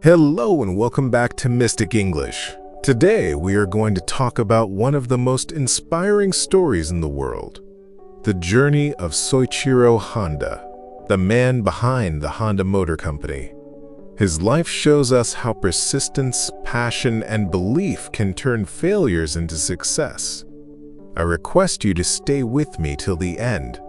Hello and welcome back to Mystic English. Today we are going to talk about one of the most inspiring stories in the world. The journey of Soichiro Honda, the man behind the Honda Motor Company. His life shows us how persistence, passion, and belief can turn failures into success. I request you to stay with me till the end,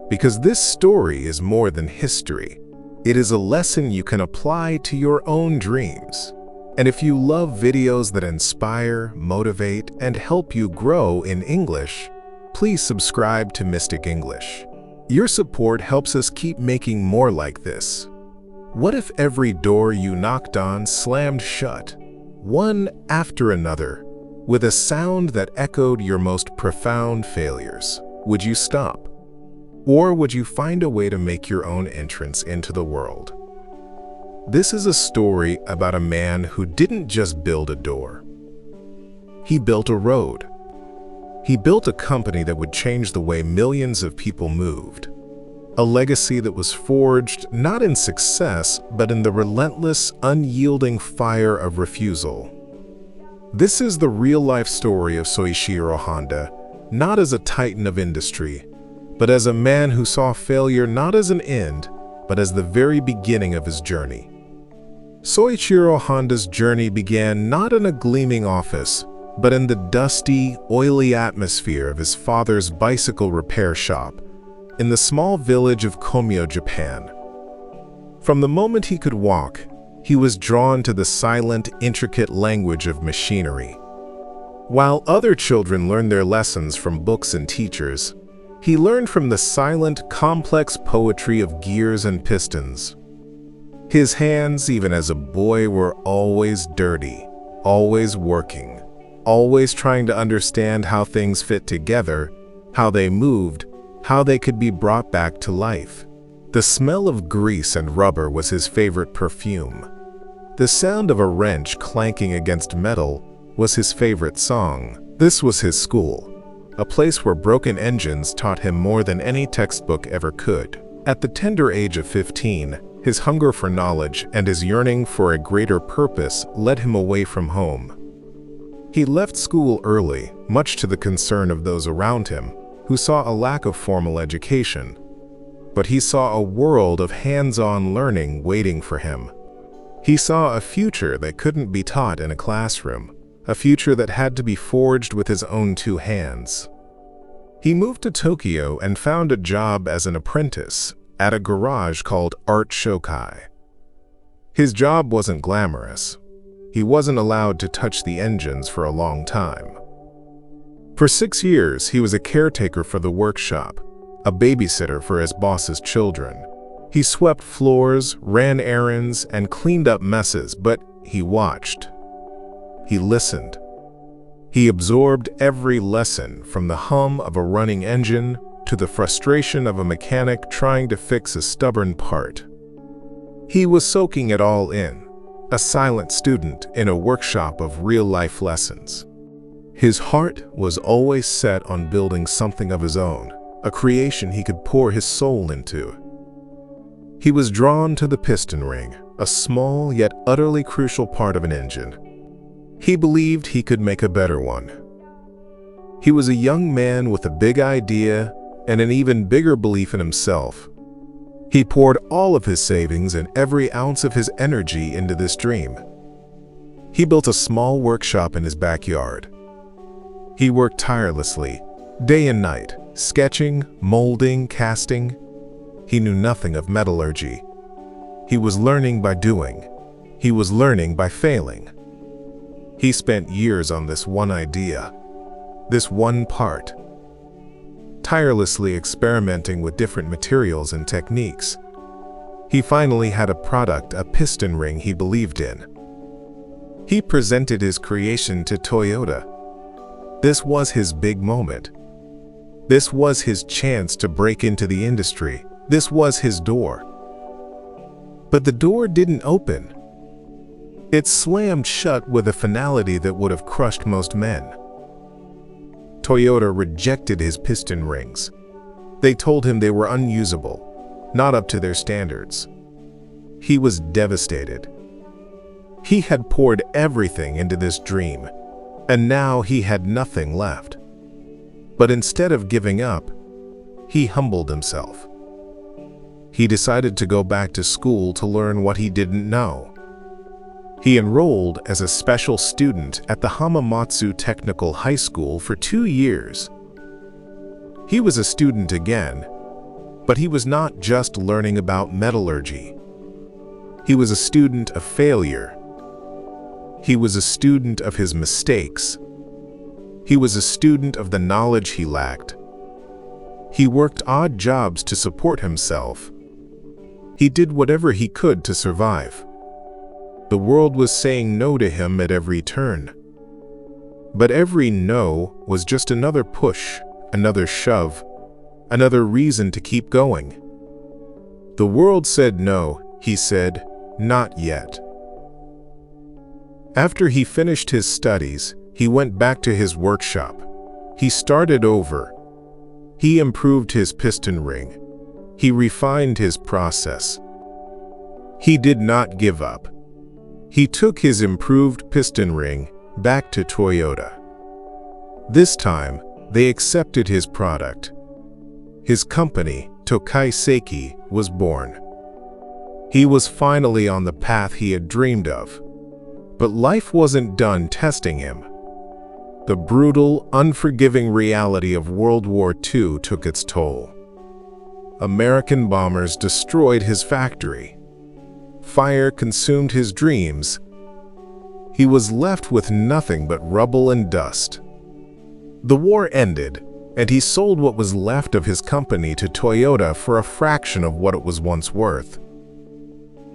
because this story is more than history. It is a lesson you can apply to your own dreams. And if you love videos that inspire, motivate, and help you grow in English, please subscribe to Mystic English. Your support helps us keep making more like this. What if every door you knocked on slammed shut, one after another, with a sound that echoed your most profound failures? Would you stop? Or would you find a way to make your own entrance into the world? This is a story about a man who didn't just build a door. He built a road. He built a company that would change the way millions of people moved. A legacy that was forged not in success, but in the relentless, unyielding fire of refusal. This is the real-life story of Soichiro Honda, not as a titan of industry, but as a man who saw failure not as an end, but as the very beginning of his journey. Soichiro Honda's journey began not in a gleaming office, but in the dusty, oily atmosphere of his father's bicycle repair shop, in the small village of Komyo, Japan. From the moment he could walk, he was drawn to the silent, intricate language of machinery. While other children learned their lessons from books and teachers, he learned from the silent, complex poetry of gears and pistons. His hands, even as a boy, were always dirty, always working, always trying to understand how things fit together, how they moved, how they could be brought back to life. The smell of grease and rubber was his favorite perfume. The sound of a wrench clanking against metal was his favorite song. This was his school. A place where broken engines taught him more than any textbook ever could. At the tender age of 15, his hunger for knowledge and his yearning for a greater purpose led him away from home. He left school early, much to the concern of those around him, who saw a lack of formal education. But he saw a world of hands-on learning waiting for him. He saw a future that couldn't be taught in a classroom, a future that had to be forged with his own two hands. He moved to Tokyo and found a job as an apprentice at a garage called Art Shokai. His job wasn't glamorous. He wasn't allowed to touch the engines for a long time. For 6 years, he was a caretaker for the workshop, a babysitter for his boss's children. He swept floors, ran errands, and cleaned up messes, but he watched. He listened. He absorbed every lesson, from the hum of a running engine to the frustration of a mechanic trying to fix a stubborn part. He was soaking it all in, a silent student in a workshop of real-life lessons. His heart was always set on building something of his own, a creation he could pour his soul into. He was drawn to the piston ring, a small yet utterly crucial part of an engine. He believed he could make a better one. He was a young man with a big idea and an even bigger belief in himself. He poured all of his savings and every ounce of his energy into this dream. He built a small workshop in his backyard. He worked tirelessly, day and night, sketching, molding, casting. He knew nothing of metallurgy. He was learning by doing. He was learning by failing. He spent years on this one idea, this one part, tirelessly experimenting with different materials and techniques. He finally had a product, a piston ring he believed in. He presented his creation to Toyota. This was his big moment. This was his chance to break into the industry. This was his door. But the door didn't open. It slammed shut with a finality that would have crushed most men. Toyota rejected his piston rings. They told him they were unusable, not up to their standards. He was devastated. He had poured everything into this dream, and now he had nothing left. But instead of giving up, he humbled himself. He decided to go back to school to learn what he didn't know. He enrolled as a special student at the Hamamatsu Technical High School for 2 years. He was a student again, but he was not just learning about metallurgy. He was a student of failure. He was a student of his mistakes. He was a student of the knowledge he lacked. He worked odd jobs to support himself. He did whatever he could to survive. The world was saying no to him at every turn. But every no was just another push, another shove, another reason to keep going. The world said no, he said, not yet. After he finished his studies, he went back to his workshop. He started over. He improved his piston ring. He refined his process. He did not give up. He took his improved piston ring back to Toyota. This time, they accepted his product. His company, Tokai Seiki, was born. He was finally on the path he had dreamed of. But life wasn't done testing him. The brutal, unforgiving reality of World War II took its toll. American bombers destroyed his factory. Fire consumed his dreams. He was left with nothing but rubble and dust. The war ended, and he sold what was left of his company to Toyota for a fraction of what it was once worth.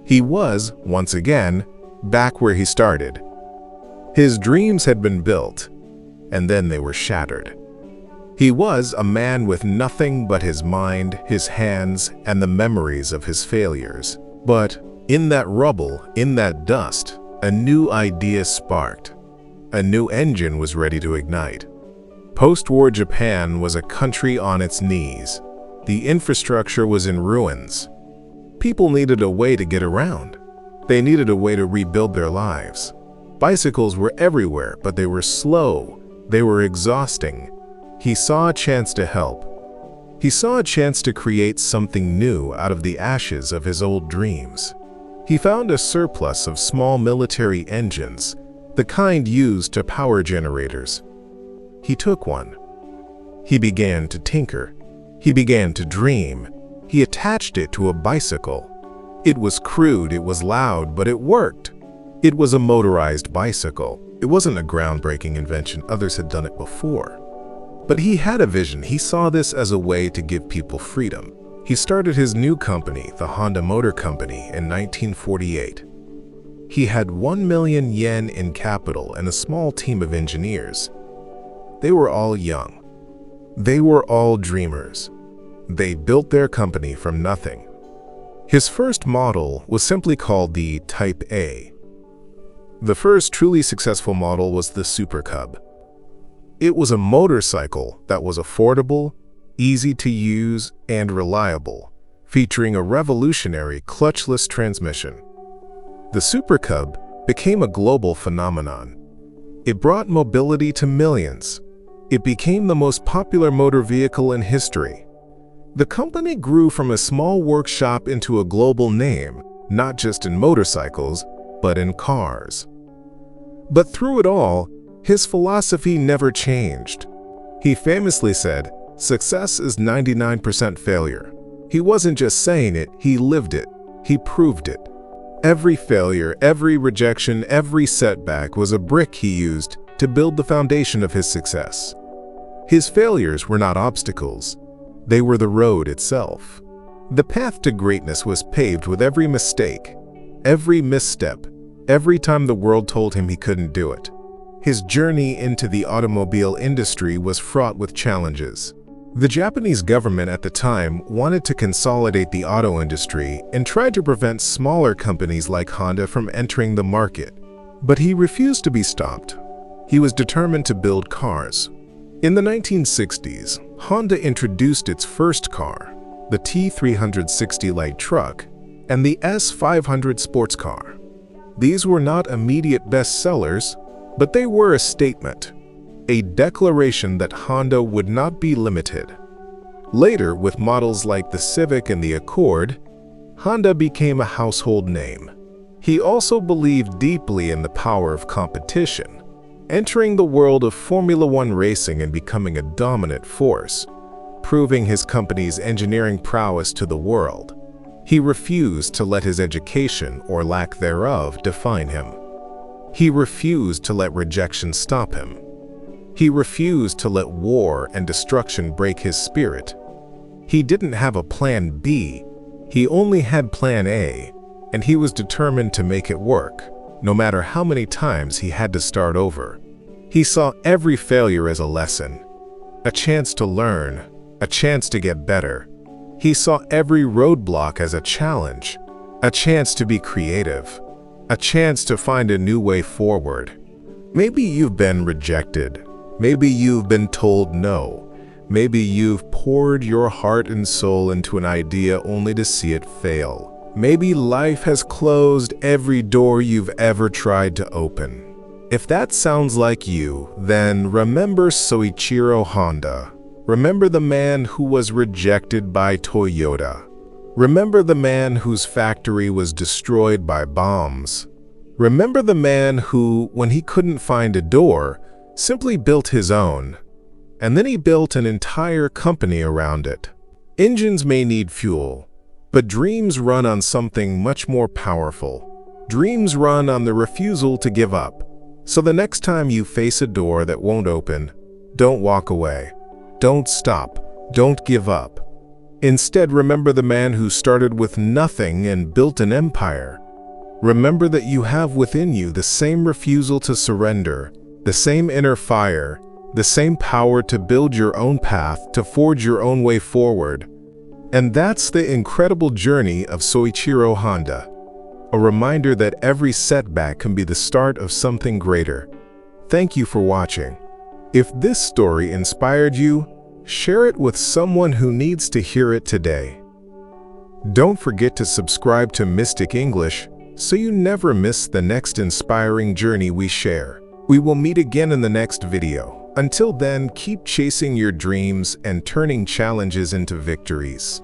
He was, once again, back where he started. His dreams had been built, and then they were shattered. He was a man with nothing but his mind, his hands, and the memories of his failures. But in that rubble, in that dust, a new idea sparked. A new engine was ready to ignite. Post-war Japan was a country on its knees. The infrastructure was in ruins. People needed a way to get around. They needed a way to rebuild their lives. Bicycles were everywhere, but they were slow. They were exhausting. He saw a chance to help. He saw a chance to create something new out of the ashes of his old dreams. He found a surplus of small military engines, the kind used to power generators. He took one. He began to tinker. He began to dream. He attached it to a bicycle. It was crude, it was loud, but it worked. It was a motorized bicycle. It wasn't a groundbreaking invention. Others had done it before. But he had a vision. He saw this as a way to give people freedom. He started his new company, the Honda Motor Company, in 1948. He had 1 million yen in capital and a small team of engineers. They were all young. They were all dreamers. They built their company from nothing. His first model was simply called the Type A. The first truly successful model was the Super Cub. It was a motorcycle that was affordable, easy to use, and reliable, featuring a revolutionary clutchless transmission. The Super Cub became a global phenomenon. It brought mobility to millions. It became the most popular motor vehicle in history. The company grew from a small workshop into a global name, not just in motorcycles, but in cars. But through it all, his philosophy never changed. He famously said, "Success is 99% failure." He wasn't just saying it, he lived it. He proved it. Every failure, every rejection, every setback was a brick he used to build the foundation of his success. His failures were not obstacles. They were the road itself. The path to greatness was paved with every mistake, every misstep, every time the world told him he couldn't do it. His journey into the automobile industry was fraught with challenges. The Japanese government at the time wanted to consolidate the auto industry and tried to prevent smaller companies like Honda from entering the market. But he refused to be stopped. He was determined to build cars. In the 1960s, Honda introduced its first car, the T360 light truck, and the S500 sports car. These were not immediate bestsellers, but they were a statement, a declaration that Honda would not be limited. Later, with models like the Civic and the Accord, Honda became a household name. He also believed deeply in the power of competition, entering the world of Formula One racing and becoming a dominant force, proving his company's engineering prowess to the world. He refused to let his education, or lack thereof, define him. He refused to let rejection stop him. He refused to let war and destruction break his spirit. He didn't have a plan B, he only had plan A, and he was determined to make it work, no matter how many times he had to start over. He saw every failure as a lesson, a chance to learn, a chance to get better. He saw every roadblock as a challenge, a chance to be creative, a chance to find a new way forward. Maybe you've been rejected. Maybe you've been told no. Maybe you've poured your heart and soul into an idea only to see it fail. Maybe life has closed every door you've ever tried to open. If that sounds like you, then remember Soichiro Honda. Remember the man who was rejected by Toyota. Remember the man whose factory was destroyed by bombs. Remember the man who, when he couldn't find a door, simply built his own. And then he built an entire company around it. Engines may need fuel, but dreams run on something much more powerful. Dreams run on the refusal to give up. So the next time you face a door that won't open, don't walk away. Don't stop. Don't give up. Instead, remember the man who started with nothing and built an empire. Remember that you have within you the same refusal to surrender, the same inner fire, the same power to build your own path, to forge your own way forward. And that's the incredible journey of Soichiro Honda, a reminder that every setback can be the start of something greater. Thank you for watching. If this story inspired you, share it with someone who needs to hear it today. Don't forget to subscribe to Mystic English so you never miss the next inspiring journey we share. We will meet again in the next video. Until then, keep chasing your dreams and turning challenges into victories.